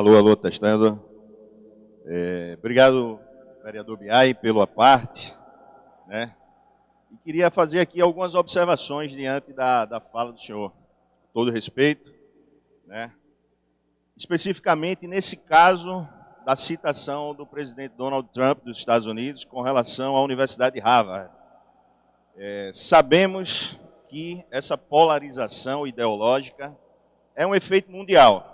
Alô, alô, testando. Obrigado, vereador Biai, pela parte, né? E queria fazer aqui algumas observações diante da fala do senhor. Com todo respeito, né? Especificamente nesse caso da citação do presidente Donald Trump dos Estados Unidos com relação à Universidade de Harvard. Sabemos que essa polarização ideológica é um efeito mundial,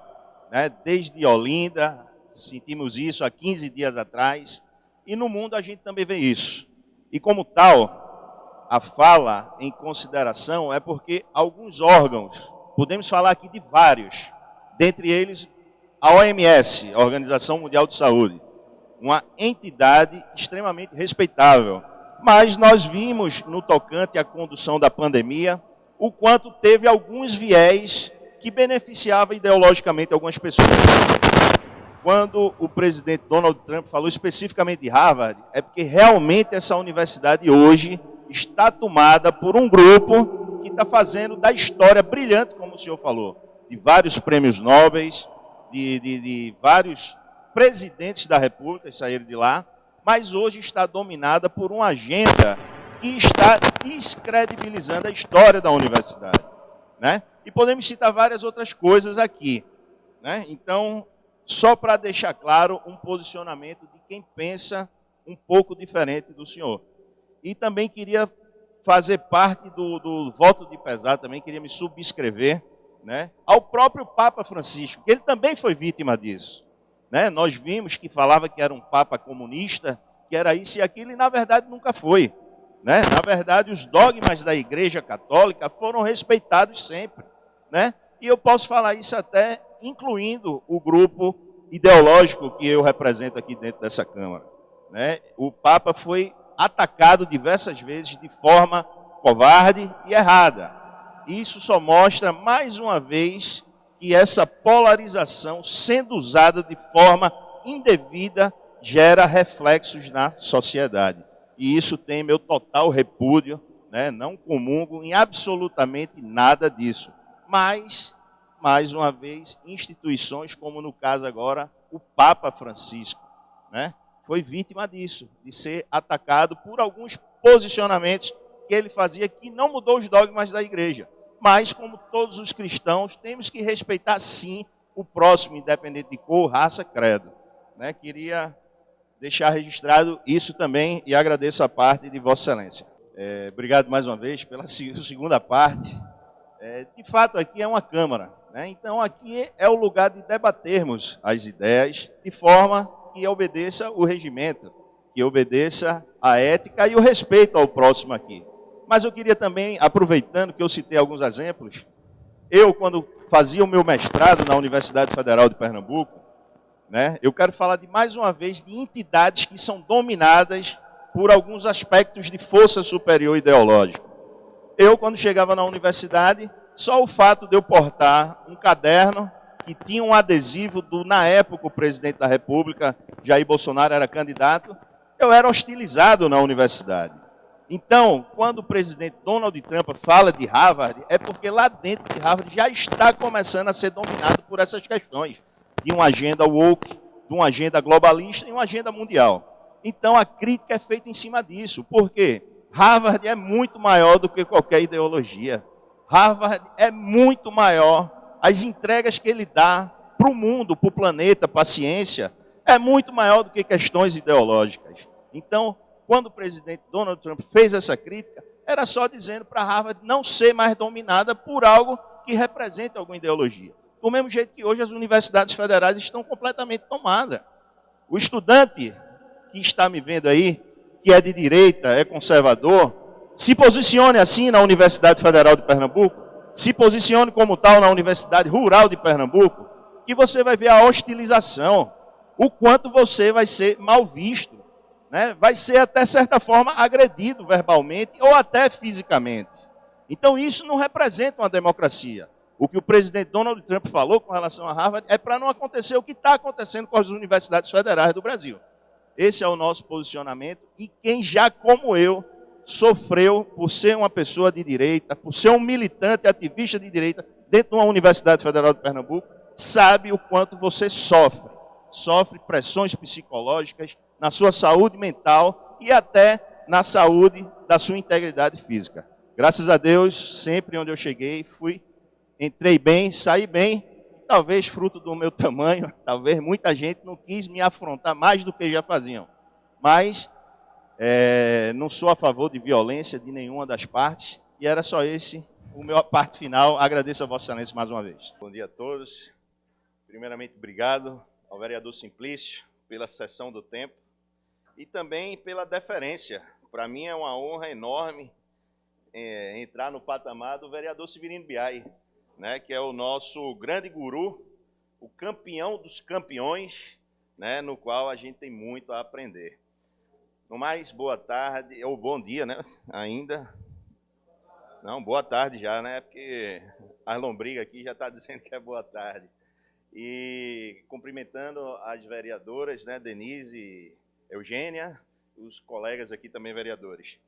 né? Desde Olinda, sentimos isso há 15 dias atrás, e no mundo a gente também vê isso. E como tal, a fala em consideração é porque alguns órgãos, podemos falar aqui de vários, dentre eles a OMS, a Organização Mundial de Saúde, uma entidade extremamente respeitável, mas nós vimos no tocante à condução da pandemia o quanto teve alguns viés que beneficiava ideologicamente algumas pessoas. Quando o presidente Donald Trump falou especificamente de Harvard, é porque realmente essa universidade hoje está tomada por um grupo que está fazendo da história brilhante, como o senhor falou, de vários prêmios Nobel, de vários presidentes da República que saíram de lá, mas hoje está dominada por uma agenda que está descredibilizando a história da universidade, né? E podemos citar várias outras coisas aqui, né? Então, só para deixar claro um posicionamento de quem pensa um pouco diferente do senhor. E também queria fazer parte do voto de pesar, também queria me subscrever, né, ao próprio Papa Francisco, que ele também foi vítima disso, né? Nós vimos que falava que era um Papa comunista, que era isso e aquilo, e na verdade nunca foi, né? Na verdade, os dogmas da Igreja Católica foram respeitados sempre, né? E eu posso falar isso até incluindo o grupo ideológico que eu represento aqui dentro dessa Câmara, né? O Papa foi atacado diversas vezes de forma covarde e errada. Isso só mostra, mais uma vez, que essa polarização, sendo usada de forma indevida, gera reflexos na sociedade. E isso tem meu total repúdio, né? Não comungo em absolutamente nada disso. Mas, mais uma vez, instituições como no caso agora, o Papa Francisco, né, foi vítima disso, de ser atacado por alguns posicionamentos que ele fazia que não mudou os dogmas da igreja. Mas, como todos os cristãos, temos que respeitar, sim, o próximo, independente de cor, raça, credo, né? Queria deixar registrado isso também e agradeço a parte de Vossa Excelência. Obrigado mais uma vez pela segunda parte. De fato, aqui é uma Câmara, né? Então aqui é o lugar de debatermos as ideias de forma que obedeça o regimento, que obedeça a ética e o respeito ao próximo aqui. Mas eu queria também, aproveitando que eu citei alguns exemplos, eu, quando fazia o meu mestrado na Universidade Federal de Pernambuco, né, eu quero falar de mais uma vez de entidades que são dominadas por alguns aspectos de força superior ideológica. Eu, quando chegava na universidade, só o fato de eu portar um caderno que tinha um adesivo do, na época, o presidente da República, Jair Bolsonaro, era candidato, eu era hostilizado na universidade. Então, quando o presidente Donald Trump fala de Harvard, é porque lá dentro de Harvard já está começando a ser dominado por essas questões de uma agenda woke, de uma agenda globalista e uma agenda mundial. Então, a crítica é feita em cima disso. Por quê? Harvard é muito maior do que qualquer ideologia. Harvard é muito maior. As entregas que ele dá para o mundo, para o planeta, para a ciência, é muito maior do que questões ideológicas. Então, quando o presidente Donald Trump fez essa crítica, era só dizendo para Harvard não ser mais dominada por algo que represente alguma ideologia. Do mesmo jeito que hoje as universidades federais estão completamente tomadas. O estudante que está me vendo aí, que é de direita, é conservador, se posicione assim na Universidade Federal de Pernambuco, se posicione como tal na Universidade Rural de Pernambuco, que você vai ver a hostilização, o quanto você vai ser mal visto, né? Vai ser até certa forma agredido verbalmente ou até fisicamente. Então isso não representa uma democracia. O que o presidente Donald Trump falou com relação a Harvard é para não acontecer o que está acontecendo com as universidades federais do Brasil. Esse é o nosso posicionamento e quem já, como eu, sofreu por ser uma pessoa de direita, por ser um militante ativista de direita dentro de uma Universidade Federal de Pernambuco, sabe o quanto você sofre pressões psicológicas na sua saúde mental e até na saúde da sua integridade física. Graças a Deus, sempre onde eu cheguei, entrei bem, saí bem, talvez fruto do meu tamanho, talvez muita gente não quis me afrontar mais do que já faziam. Mas não sou a favor de violência de nenhuma das partes, e era só esse o meu parte final. Agradeço a Vossa Excelência mais uma vez. Bom dia a todos. Primeiramente, obrigado ao vereador Simplício pela cessão do tempo e também pela deferência. Para mim é uma honra enorme entrar no patamar do vereador Severino Biai, né, que é o nosso grande guru, o campeão dos campeões, né, no qual a gente tem muito a aprender. No mais, boa tarde, ou bom dia, né, ainda. Não, boa tarde já, né, porque a lombriga aqui já está dizendo que é boa tarde. E cumprimentando as vereadoras, né, Denise e Eugênia, os colegas aqui também vereadores.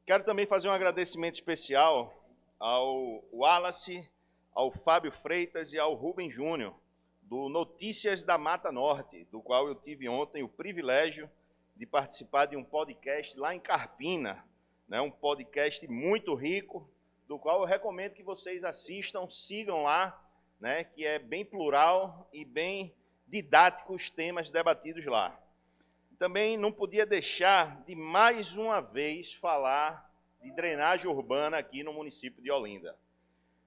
Quero também fazer um agradecimento especial ao Wallace, ao Fábio Freitas e ao Rubem Júnior, do Notícias da Mata Norte, do qual eu tive ontem o privilégio de participar de um podcast lá em Carpina, né, um podcast muito rico, do qual eu recomendo que vocês assistam, sigam lá, né, que é bem plural e bem didático os temas debatidos lá. Também não podia deixar de mais uma vez falar de drenagem urbana aqui no município de Olinda.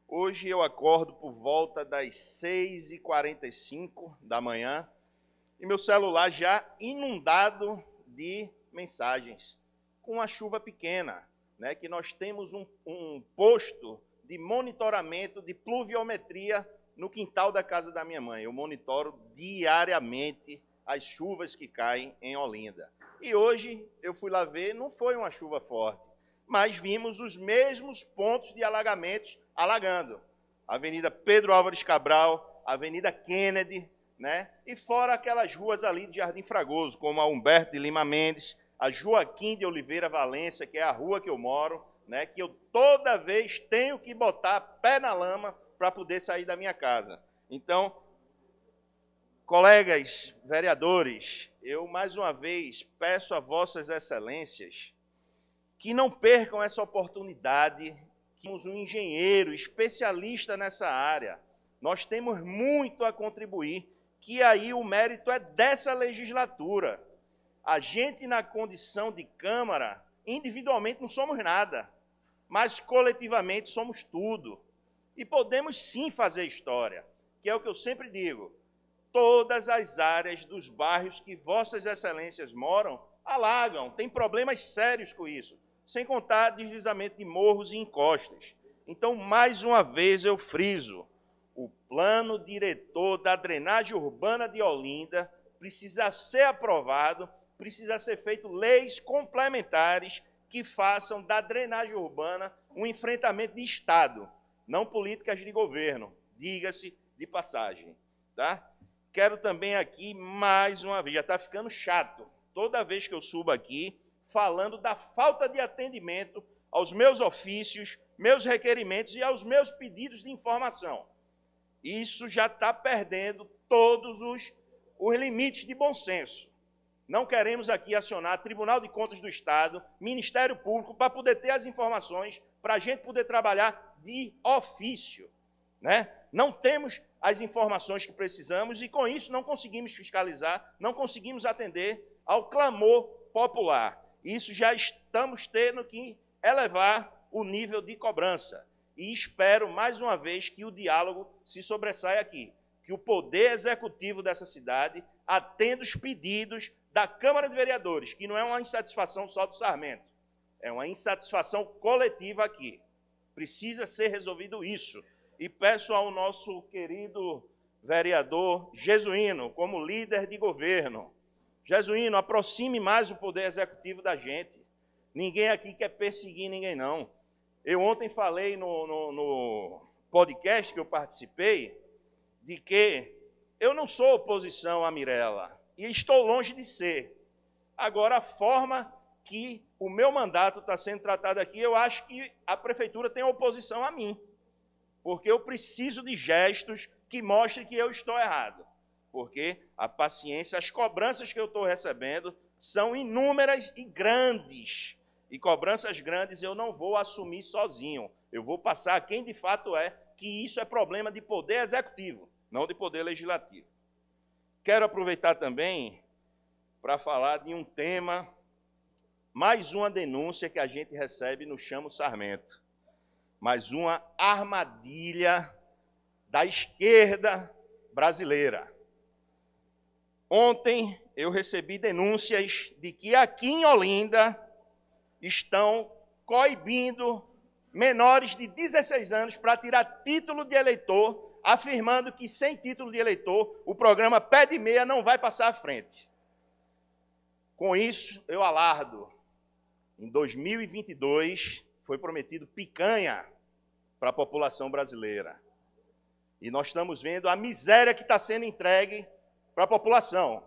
Hoje eu acordo por volta das 6h45 da manhã e meu celular já inundado de mensagens, com uma chuva pequena, né, que nós temos um posto de monitoramento de pluviometria no quintal da casa da minha mãe. Eu monitoro diariamente as chuvas que caem em Olinda. E hoje eu fui lá ver, não foi uma chuva forte, mas vimos os mesmos pontos de alagamentos alagando. Avenida Pedro Álvares Cabral, Avenida Kennedy, né? E fora aquelas ruas ali de Jardim Fragoso, como a Humberto de Lima Mendes, a Joaquim de Oliveira Valência, que é a rua que eu moro, né? Que eu toda vez tenho que botar pé na lama para poder sair da minha casa. Então, colegas vereadores, eu mais uma vez peço a vossas excelências que não percam essa oportunidade. Temos um engenheiro especialista nessa área. Nós temos muito a contribuir, que aí o mérito é dessa legislatura. A gente, na condição de Câmara, individualmente não somos nada, mas coletivamente somos tudo. E podemos sim fazer história, que é o que eu sempre digo. Todas as áreas dos bairros que vossas excelências moram alagam, tem problemas sérios com isso, sem contar deslizamento de morros e encostas. Então, mais uma vez eu friso, o plano diretor da drenagem urbana de Olinda precisa ser aprovado, precisa ser feito leis complementares que façam da drenagem urbana um enfrentamento de Estado, não políticas de governo, diga-se de passagem, tá? Quero também aqui, mais uma vez, já está ficando chato, toda vez que eu subo aqui, falando da falta de atendimento aos meus ofícios, meus requerimentos e aos meus pedidos de informação. Isso já está perdendo todos os limites de bom senso. Não queremos aqui acionar Tribunal de Contas do Estado, Ministério Público, para poder ter as informações, para a gente poder trabalhar de ofício, né? Não temos as informações que precisamos e, com isso, não conseguimos fiscalizar, não conseguimos atender ao clamor popular. Isso já estamos tendo que elevar o nível de cobrança. E espero, mais uma vez, que o diálogo se sobressaia aqui, que o poder executivo dessa cidade atenda os pedidos da Câmara de Vereadores, que não é uma insatisfação só do Sarmento, é uma insatisfação coletiva aqui. Precisa ser resolvido isso. E peço ao nosso querido vereador Jesuíno, como líder de governo, Jesuíno, aproxime mais o poder executivo da gente. Ninguém aqui quer perseguir ninguém, não. Eu ontem falei no podcast que eu participei de que eu não sou oposição a Mirella e estou longe de ser. Agora, a forma que o meu mandato está sendo tratado aqui, eu acho que a prefeitura tem oposição a mim, porque eu preciso de gestos que mostre que eu estou errado. Porque a paciência, as cobranças que eu estou recebendo são inúmeras e grandes. E cobranças grandes eu não vou assumir sozinho. Eu vou passar a quem de fato é, que isso é problema de poder executivo, não de poder legislativo. Quero aproveitar também para falar de um tema, mais uma denúncia que a gente recebe no Chamo Sarmento. Mais uma armadilha da esquerda brasileira. Ontem eu recebi denúncias de que aqui em Olinda estão coibindo menores de 16 anos para tirar título de eleitor, afirmando que sem título de eleitor o programa Pé de Meia não vai passar à frente. Com isso, eu alardo. Em 2022 foi prometido picanha para a população brasileira. E nós estamos vendo a miséria que está sendo entregue para a população.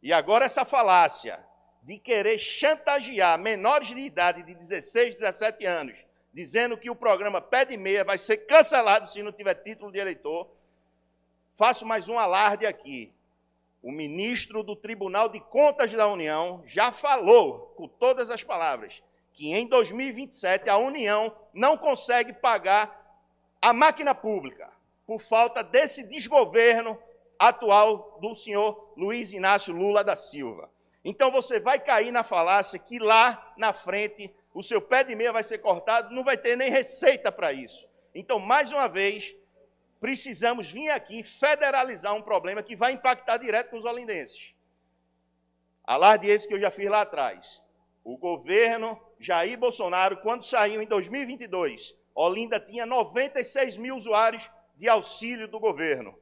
E agora essa falácia de querer chantagear menores de idade de 16, 17 anos, dizendo que o programa Pé de Meia vai ser cancelado se não tiver título de eleitor, faço mais um alarde aqui. O ministro do Tribunal de Contas da União já falou, com todas as palavras, que em 2027 a União não consegue pagar a máquina pública por falta desse desgoverno atual do senhor Luiz Inácio Lula da Silva. Então você vai cair na falácia que lá na frente o seu pé de meia vai ser cortado, não vai ter nem receita para isso. Então, mais uma vez, precisamos vir aqui federalizar um problema que vai impactar direto nos olindenses. Alarde esse que eu já fiz lá atrás. O governo Jair Bolsonaro, quando saiu em 2022, Olinda tinha 96 mil usuários de auxílio do governo.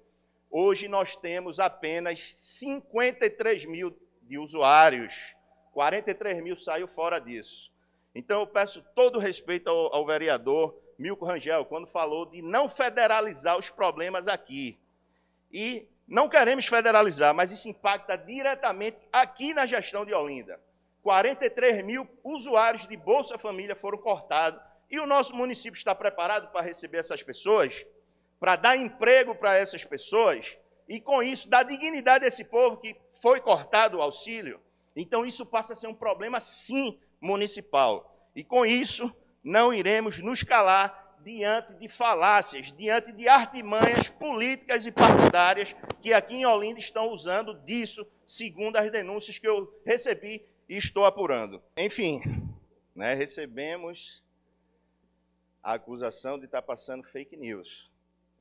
Hoje nós temos apenas 53 mil de usuários. 43 mil saiu fora disso. Então eu peço todo o respeito ao vereador Milko Rangel, quando falou de não federalizar os problemas aqui. E não queremos federalizar, mas isso impacta diretamente aqui na gestão de Olinda. 43 mil usuários de Bolsa Família foram cortados e o nosso município está preparado para receber essas pessoas, para dar emprego para essas pessoas e, com isso, dar dignidade a esse povo que foi cortado o auxílio. Então, isso passa a ser um problema, sim, municipal. E, com isso, não iremos nos calar diante de falácias, diante de artimanhas políticas e partidárias que aqui em Olinda estão usando disso, segundo as denúncias que eu recebi e estou apurando. Enfim, recebemos a acusação de estar passando fake news.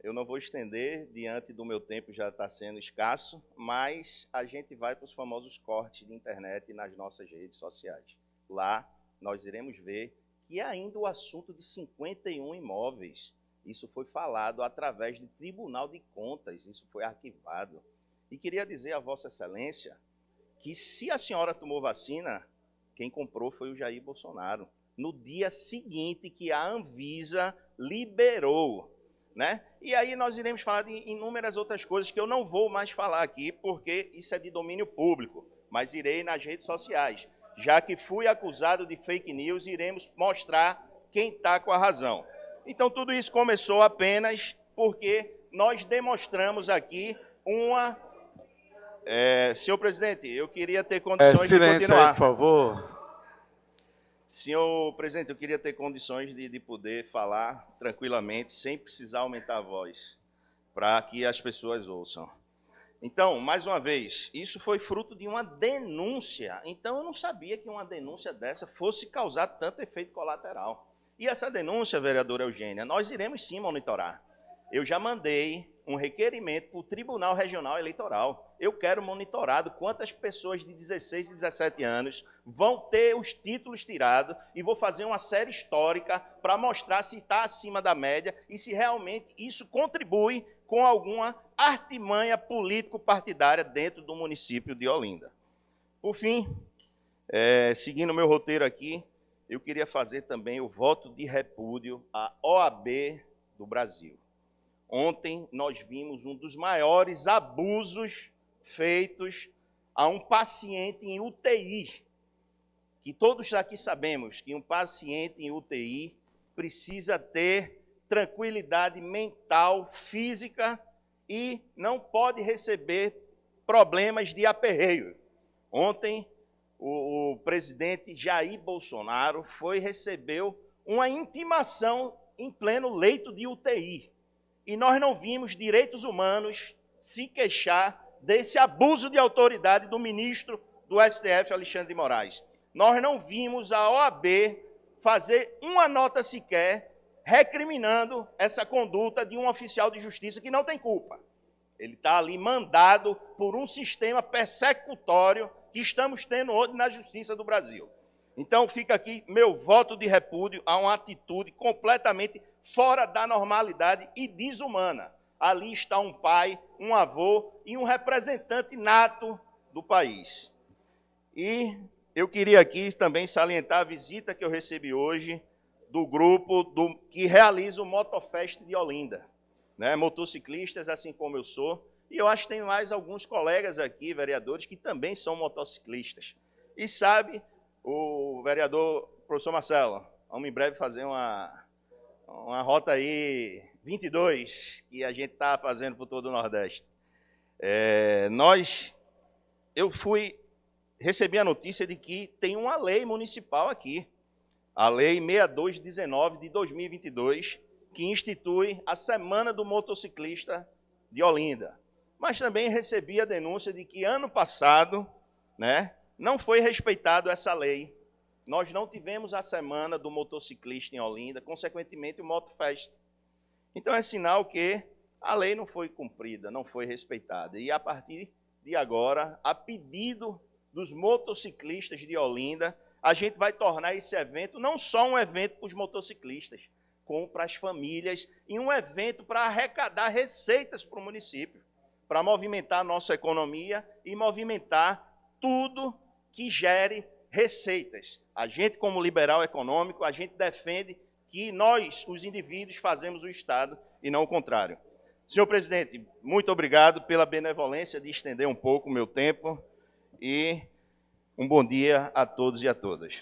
Eu não vou estender, diante do meu tempo já está sendo escasso, mas a gente vai para os famosos cortes de internet nas nossas redes sociais. Lá nós iremos ver que ainda o assunto de 51 imóveis, isso foi falado através do Tribunal de Contas, isso foi arquivado. E queria dizer a Vossa Excelência que se a senhora tomou vacina, quem comprou foi o Jair Bolsonaro. No dia seguinte que a Anvisa liberou, E aí nós iremos falar de inúmeras outras coisas que eu não vou mais falar aqui, porque isso é de domínio público, mas irei nas redes sociais. Já que fui acusado de fake news, iremos mostrar quem está com a razão. Então, tudo isso começou apenas porque nós demonstramos aqui uma... senhor presidente, eu queria ter condições de continuar. Silêncio aí, por favor. Senhor presidente, eu queria ter condições de poder falar tranquilamente, sem precisar aumentar a voz, para que as pessoas ouçam. Então, mais uma vez, isso foi fruto de uma denúncia. Então, eu não sabia que uma denúncia dessa fosse causar tanto efeito colateral. E essa denúncia, vereadora Eugênia, nós iremos sim monitorar. Eu já mandei um requerimento para o Tribunal Regional Eleitoral. Eu quero monitorado quantas pessoas de 16 e 17 anos vão ter os títulos tirados e vou fazer uma série histórica para mostrar se está acima da média e se realmente isso contribui com alguma artimanha político-partidária dentro do município de Olinda. Por fim, seguindo o meu roteiro aqui, eu queria fazer também o voto de repúdio à OAB do Brasil. Ontem nós vimos um dos maiores abusos feitos a um paciente em UTI, que todos aqui sabemos que um paciente em UTI precisa ter tranquilidade mental, física e não pode receber problemas de aperreio. Ontem, o presidente Jair Bolsonaro recebeu uma intimação em pleno leito de UTI. E nós não vimos direitos humanos se queixar desse abuso de autoridade do ministro do STF, Alexandre de Moraes. Nós não vimos a OAB fazer uma nota sequer recriminando essa conduta de um oficial de justiça que não tem culpa. Ele está ali mandado por um sistema persecutório que estamos tendo hoje na justiça do Brasil. Então fica aqui meu voto de repúdio a uma atitude completamente fora da normalidade e desumana. Ali está um pai, um avô e um representante nato do país. E eu queria aqui também salientar a visita que eu recebi hoje do grupo que realiza o Motofest de Olinda. Né, motociclistas, assim como eu sou, e eu acho que tem mais alguns colegas aqui, vereadores, que também são motociclistas. E sabe, o vereador, professor Marcelo, vamos em breve fazer uma rota aí 22, que a gente está fazendo por todo o Nordeste. Eu recebi a notícia de que tem uma lei municipal aqui, a Lei 6219 de 2022, que institui a Semana do Motociclista de Olinda. Mas também recebi a denúncia de que ano passado, né, não foi respeitado essa lei. Nós não tivemos a Semana do Motociclista em Olinda, consequentemente o Motofest. Então é sinal que a lei não foi cumprida, não foi respeitada. E a partir de agora, a pedido dos motociclistas de Olinda, a gente vai tornar esse evento não só um evento para os motociclistas, como para as famílias, e um evento para arrecadar receitas para o município, para movimentar a nossa economia e movimentar tudo que gere receitas. A gente, como liberal econômico, a gente defende que nós, os indivíduos, fazemos o Estado e não o contrário. Senhor presidente, muito obrigado pela benevolência de estender um pouco o meu tempo e um bom dia a todos e a todas.